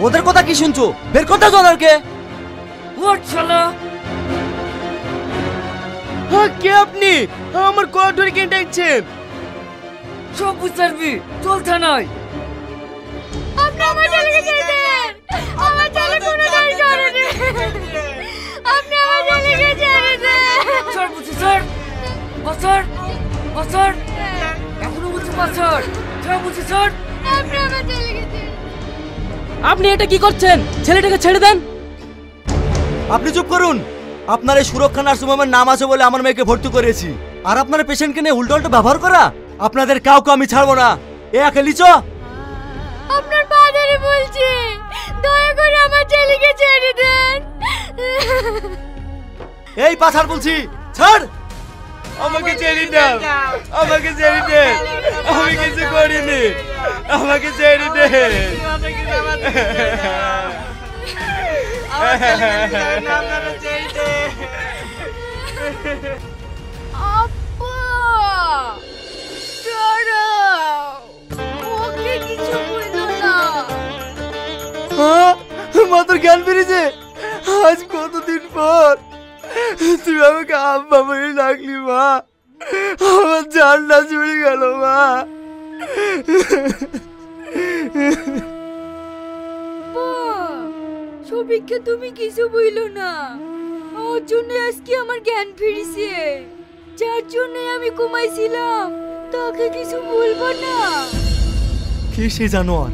ওদের কথা কি শুনছো? বের করতে জনারকে। ওর শালা। হ্যাঁ, কে আপনি? আমার কল ধরে কেন ডাকছেন? সব বুঝারবি, চল থানায়। আপনি আমার ছেলেকে ছেড়ে দেন। আমার ছেলে কোনো কাজ করেনি। আপনি আমার ছেলেকে ছেড়ে দেন। স্যার বলছি স্যার। বছর বছর এখনো বলছি বছর। স্যার বলছি স্যার। আপনি আমার ছেলেকে ছেড়ে দেন। আপনি এটা কি করছেন? ছেলেটাকে ছেড়ে দেন। আপনি চুপ করুন। আপনার এই সুরক্ষা নার্সিংহোমের নাম আছে বলে আমার মেয়েকে ভর্তি করেছি, আর আপনার পেশেন্টকে নিয়ে উল্টো উল্টো ব্যবহার করা, আপনাদের কাউকে আমি ছাড়বো না। এ একালিচ, আপনার পা ধরে বলছি, দয়া করে আমার ছেলেকে ছেড়ে দেন। এই পাছাড় বলছি, ছাড়। আমাকে ছেড়ে দাও, আমাকে ছেড়ে দেন। আমি কিছু করিনি, আমাকে ছেড়ে দেন। আব্বা, দাঁড়াও, ওকে কিছু বলো না। মা, তোর জ্ঞান ফিরেছে? আজ কতদিন পর তুই আমাকে আব্বা বলে ডাকলি মা। আমার জানটা চুরি গেল মা। সবিককে তুমি কিছু বইলো না। ওর জন্য আজকে আমার জ্ঞান ফিরেছে। যার জন্য আমি ঘুমাইছিলাম, তাকে কিছু বলবো না। কে সে জানোয়ার?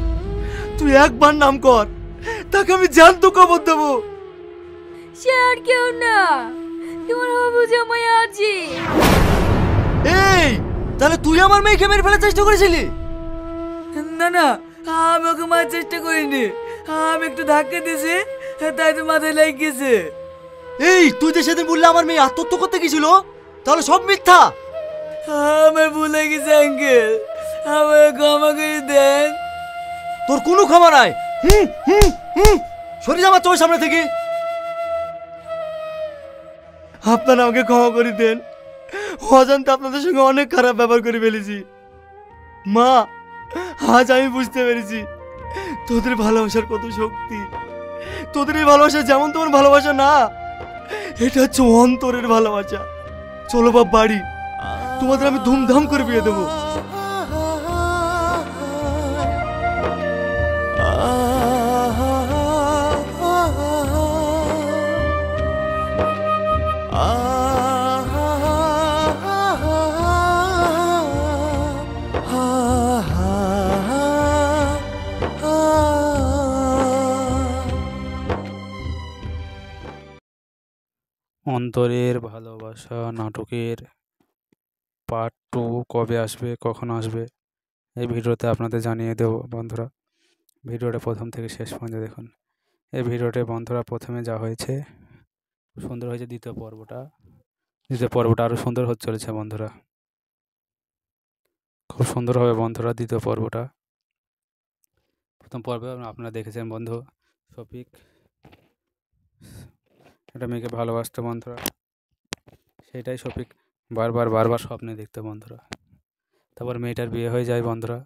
তুই একবার নাম কর, তাকে আমি জ্যান্ত কবর দেবো। সে আর কেউ না, তোমার হবু জামাই আজি। এই, তাহলে তুই আমার মেয়েকে মেরে ফেলার চেষ্টা করেছিলি? না না, আমি ওকে মারার চেষ্টা করিনি। আমি একটু ধাক্কা দিয়েছি, তাই তো মাথায় লেগে গেছে। এই, তুই যে সেদিন বললি আমার মেয়ে আত্মহত্যা করতে গেছিল, তাহলে সব মিথ্যা। আমার ভুলে গেছে আঙ্কেল, আমার ক্ষমা করে দেন। তোর কোনো ক্ষমা নাই। সরে যা আমার চোখের সামনে থেকে। আপনারা আমাকে ক্ষমা করে দেন। অজান্তে আপনাদের সঙ্গে অনেক খারাপ ব্যবহার করে ফেলেছি। মা, আজ আমি বুঝতে পেরেছি তোদের ভালোবাসার কত শক্তি। তোদের এই ভালোবাসা যেমন তোমার ভালোবাসা না, এটা হচ্ছে অন্তরের ভালোবাসা। চলো বাপ বাড়ি, তোমাদের আমি ধুমধাম করে বিয়ে দেবো। অন্তরের ভালোবাসা নাটকের পার্ট 2 কবে আসবে, কখন আসবে, এই ভিডিওতে আপনাদের জানিয়ে দেব বন্ধুরা। ভিডিওটা প্রথম থেকে শেষ পর্যন্ত দেখুন। এই ভিডিওতে বন্ধুরা প্রথমে যা হয়েছে সুন্দর হয়েছে, দ্বিতীয় পর্বটা আরও সুন্দর হতে চলেছে বন্ধুরা। খুব সুন্দর হবে বন্ধুরা দ্বিতীয় পর্বটা। প্রথম পর্বে আপনারা দেখেছেন বন্ধু, শফিক একটা মেয়েকে ভালোবাসতো বন্ধুরা, সেটাই শফিক বারবার স্বপ্নে দেখতো বন্ধুরা। তারপর মেয়েটার বিয়ে হয়ে যায় বন্ধুরা।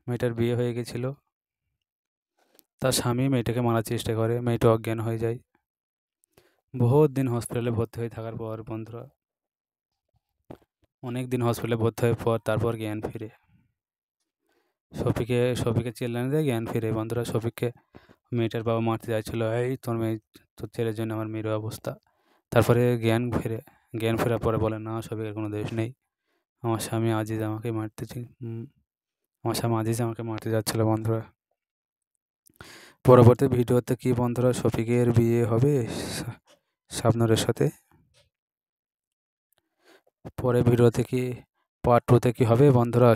মেয়েটার বিয়ে হয়ে গেছিল, তার স্বামী মেয়েটাকে মারার চেষ্টা করে, মেয়েটা অজ্ঞান হয়ে যায়। বহুত দিন হসপিটালে ভর্তি হয়ে থাকার পর বন্ধুরা, অনেক দিন হসপিটালে ভর্তি হওয়ার পর তারপর জ্ঞান ফিরে। শফিকে চিল্লানি দেয়, জ্ঞান ফিরে বন্ধুরা। শফিককে মেয়েটার বাবা মারতে যাচ্ছিল, এই তোর ছেলের জন্য আমার মেয়ের অবস্থা। তারপরে জ্ঞান ফেরার পরে বলে, না শফিকের কোনো দোষ নেই, আমার স্বামী আজিজ আমাকে মারতে যাচ্ছিল বন্ধুরা। পরবর্তী ভিডিওতে কি বন্ধুরা, শফিকের বিয়ে হবে শাবনূরের সাথে। পরে ভিডিওতে কি পার্ট 2তে কি হবে বন্ধুরা,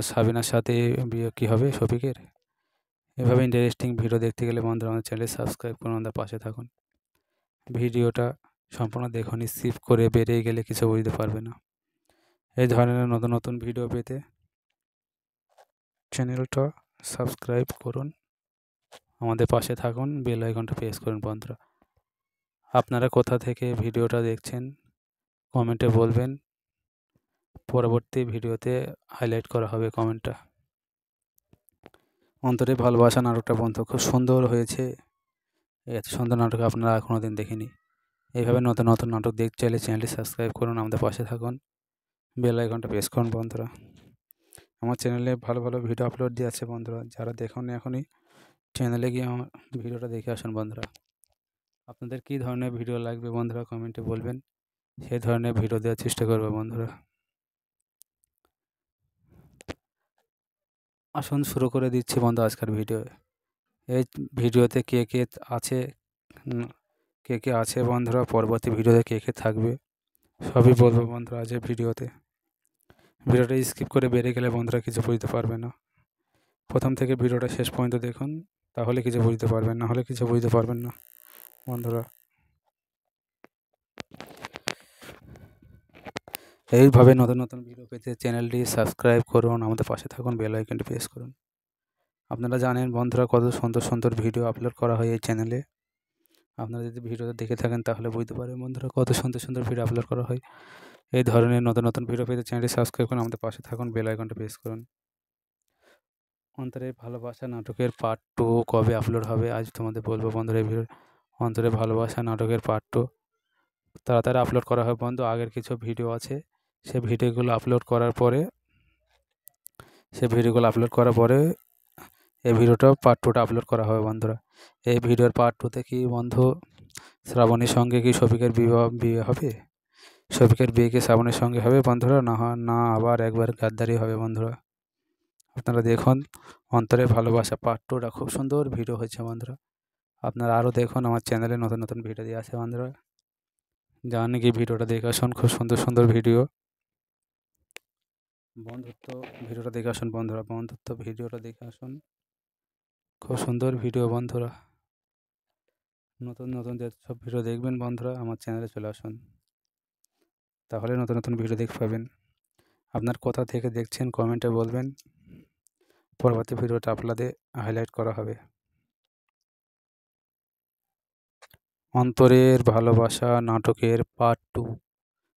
সাবিনার সাথে বিয়ে কি হবে শফিকের। এভাবে ইন্টারেস্টিং ভিডিও দেখতে গেলে বন্ধুরা আমাদের চ্যানেল সাবস্ক্রাইব করুন, আমাদের পাশে থাকুন। ভিডিওটা সম্পূর্ণ দেখুন, স্কিপ করে বেরিয়ে গেলে কিছু বুঝতে পারবে না। এই ধরনের নতুন নতুন ভিডিও পেতে চ্যানেলটা সাবস্ক্রাইব করুন, আমাদের পাশে থাকুন, বেল আইকনটা প্রেস করুন বন্ধুরা। আপনারা কোথা থেকে ভিডিওটা দেখছেন কমেন্টে বলবেন, পরবর্তী ভিডিওতে হাইলাইট করা হবে কমেন্টটা। অন্তরে ভালোবাসা নাটকটা বন্ধু খুব সুন্দর হয়েছে। এত সুন্দর নাটক আপনারা কোনোদিন দেখিনি। এইভাবে নতুন নতুন নাটক দেখতে চাইলে চ্যানেলটি সাবস্ক্রাইব করুন, আমাদের পাশে থাকুন, বেল আইকনটা প্রেস করুন বন্ধুরা। আমার চ্যানেলে ভালো ভালো ভিডিও আপলোড দিয়ে আছে বন্ধুরা, যারা দেখুন এখনই চ্যানেলে গিয়ে আমার ভিডিওটা দেখে আসুন বন্ধুরা। আপনাদের কী ধরনের ভিডিও লাগবে বন্ধুরা কমেন্টে বলবেন, সেই ধরনের ভিডিও দেওয়ার চেষ্টা করবো বন্ধুরা। আসুন শুরু করে দিচ্ছি বন্ধু আজকের ভিডিও। এই ভিডিওতে কে কে আছে কে কে আছে বন্ধুরা, পরবর্তী ভিডিওতে কে কে থাকবে সবই বলবো বন্ধুরা আজকের ভিডিওতে। ভিডিওটা স্কিপ করে বেরিয়ে গেলে বন্ধুরা কিছু বুঝতে পারবে না। প্রথম থেকে ভিডিওটা শেষ পর্যন্ত দেখুন, তাহলে কিছু বুঝতে পারবেন, না হলে কিছু বুঝতে পারবেন না বন্ধুরা। এইভাবে নতুন নতুন ভিডিও পেতে চ্যানেলটি সাবস্ক্রাইব করুন, আমাদের পাশে থাকুন, বেল আইকনটি প্রেস করুন। আপনারা জানেন বন্ধুরা কত সুন্দর সুন্দর ভিডিও আপলোড করা হয় এই চ্যানেলে। আপনারা যদি ভিডিওটা দেখে থাকেন তাহলে বুঝতে পারবেন বন্ধুরা কত সুন্দর সুন্দর ভিডিও আপলোড করা হয়। এই ধরনের নতুন নতুন ভিডিও পেতে চ্যানেলটি সাবস্ক্রাইব করুন, আমাদের পাশে থাকুন, বেল আইকনটা প্রেস করুন। অন্তরের ভালোবাসা নাটকের পার্ট 2 কবে আপলোড হবে আজ তোমাদের বলবো বন্ধুরা। এই ভিডিও অন্তরের ভালোবাসা নাটকের পার্ট 2 তাড়াতাড়ি আপলোড করা হয় বন্ধু। আগের কিছু ভিডিও আছে, সেই ভিডিওগুলো আপলোড করার পরে এই ভিডিওটা পার্ট 2টা আপলোড করা হবে বন্ধুরা। এই ভিডিওর পার্ট 2তে কি বন্ধু শ্রাবণীর সঙ্গে কি শফিকের বিয়ে হবে? শফিকের বিয়ে কি শ্রাবণীর সঙ্গে হবে বন্ধুরা? না আবার একবার গাদ্দারি হবে বন্ধুরা। আপনারা দেখুন অন্তরের ভালোবাসা পার্ট 2টা খুব সুন্দর ভিডিও হয়েছে বন্ধুরা। আপনারা আরও দেখুন, আমার চ্যানেলে নতুন নতুন ভিডিও দিয়ে আছে বন্ধুরা। জানেন কি ভিডিওটা দেখে আসুন, খুব সুন্দর সুন্দর ভিডিও। বন্ধুত্ব ভিডিওটা দেখে আসুন বন্ধুরা, বন্ধুত্ব ভিডিওটা দেখে আসুন, খুব সুন্দর ভিডিও বন্ধুরা। নতুন নতুন যেসব ভিডিও দেখবেন বন্ধুরা আমার চ্যানেলে চলে আসুন, তাহলে নতুন নতুন ভিডিও দেখতে পাবেন। আপনার কোথা থেকে দেখছেন কমেন্টে বলবেন, পরবর্তী ভিডিওটা আপনাদের হাইলাইট করা হবে। অন্তরের ভালোবাসা নাটকের পার্ট 2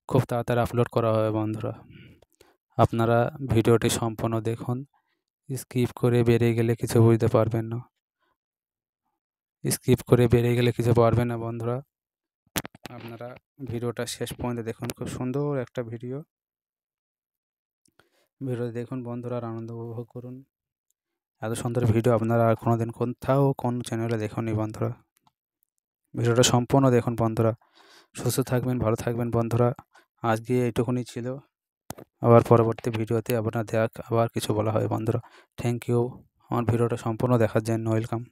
খুব তাড়াতাড়ি আপলোড করা হবে বন্ধুরা। আপনারা ভিডিওটি সম্পূর্ণ দেখুন, স্কিপ করে বেরিয়ে গেলে কিছু বুঝতে পারবেন না, বন্ধুরা। আপনারা ভিডিওটা শেষ পর্যন্ত দেখুন, খুব সুন্দর একটা ভিডিও দেখুন বন্ধুরা, আর আনন্দ উপভোগ করুন। এত সুন্দর ভিডিও আপনারা আর কোনোদিন কোথাও কোন চ্যানেলে দেখুননি বন্ধুরা। ভিডিওটা সম্পূর্ণ দেখুন বন্ধুরা। সুস্থ থাকবেন, ভালো থাকবেন বন্ধুরা। আজকে এইটুকুনি ছিল, আবার পরবর্তী ভিডিওতে আপনাদের আবার কিছু বলা হয় বন্ধুরা। থ্যাংক ইউ আমার ভিডিওটা সম্পূর্ণ দেখার জন্য, welcome.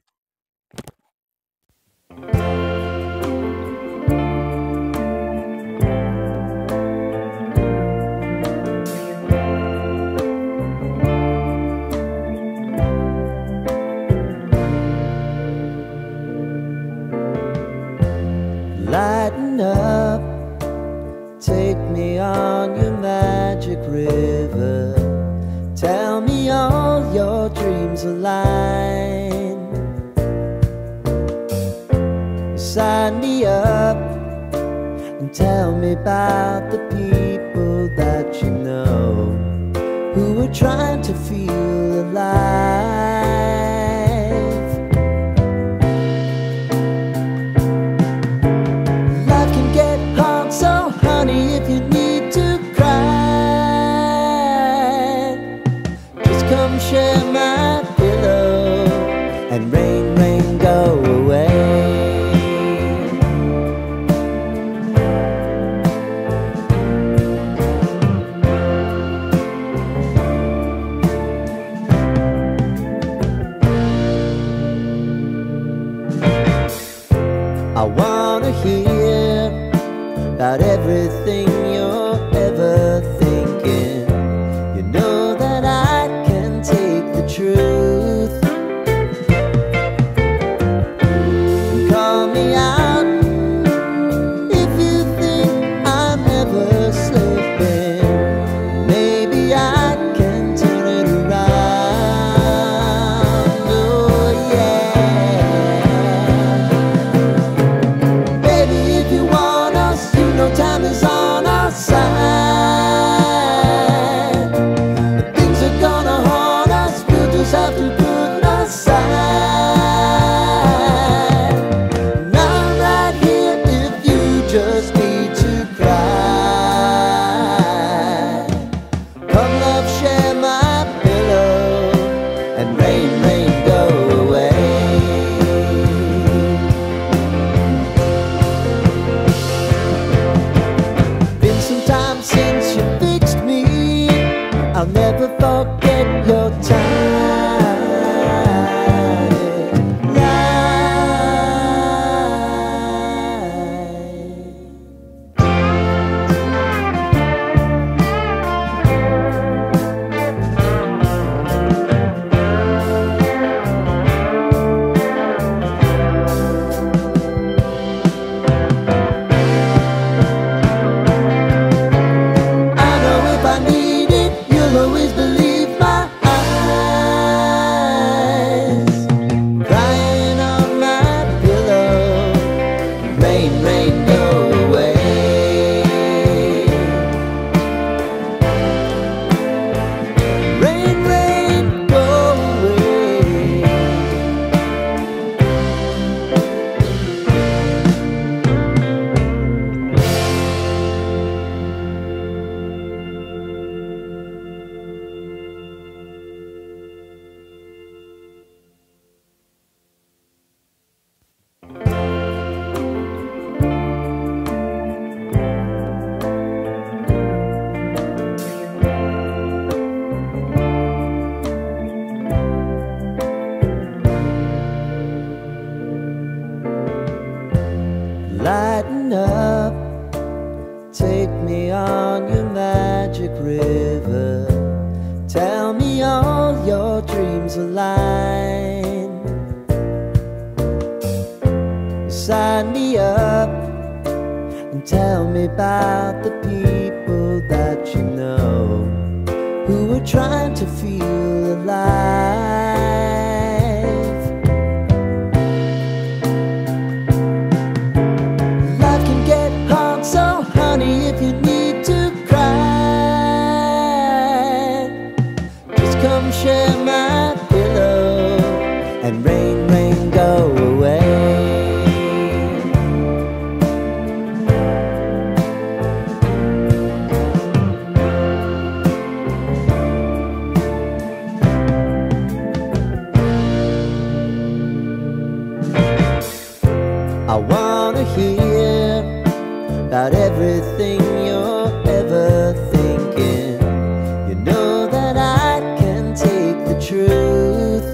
Lighten up, take me on your magic river. Tell me all your dreams align. Sign me up and tell me about the people that you know who are trying to feel alive. Life can get hard, so honey, if you need to cry, just come share my pillow and rain, rain, go away. I wanna hear about everything you're ever thinking. You know that I can take the truth. and rain, rain, go away. Been some time since you fixed me. I'll never forget your lighten up, take me on your magic river. Tell me all your dreams align. Sign me up and tell me about the people that you know who are trying to feel alive. So honey, if you need to cry, just come share my pillow and rain, rain, go away. I wanna hear about everything you're ever thinking. You know that I can take the truth.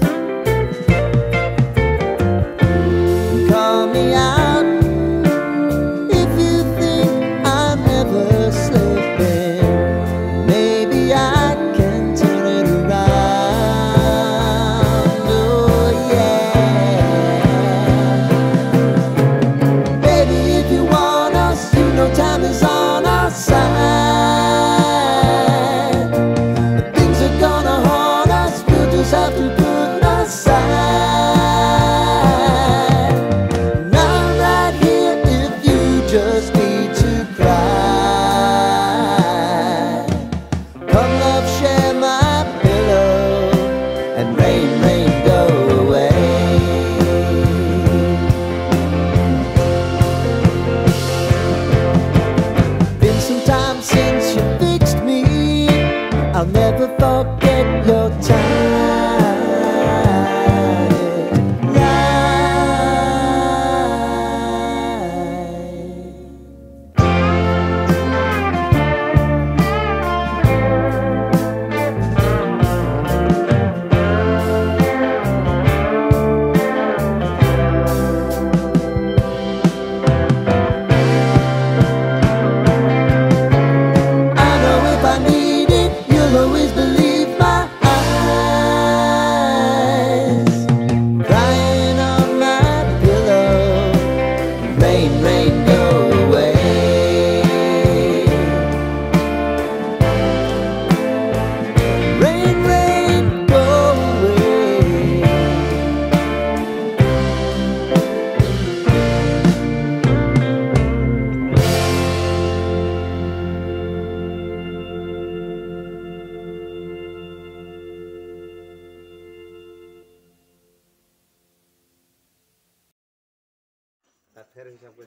Call me out if you think I'm ever slipping. Maybe I can turn it around. Oh yeah. Baby, if you want us, you know time is on our side. But things are gonna haunt us, we'll just have to put aside. And I'm right here if you just need to cry. Come love, share my pillow and rain, rain, go away. Since you fixed me, I'll never forget your always believe my eyes. Crying on my pillow, rain, rain, go away. Rain, rain, go away. फिर हिसाब कर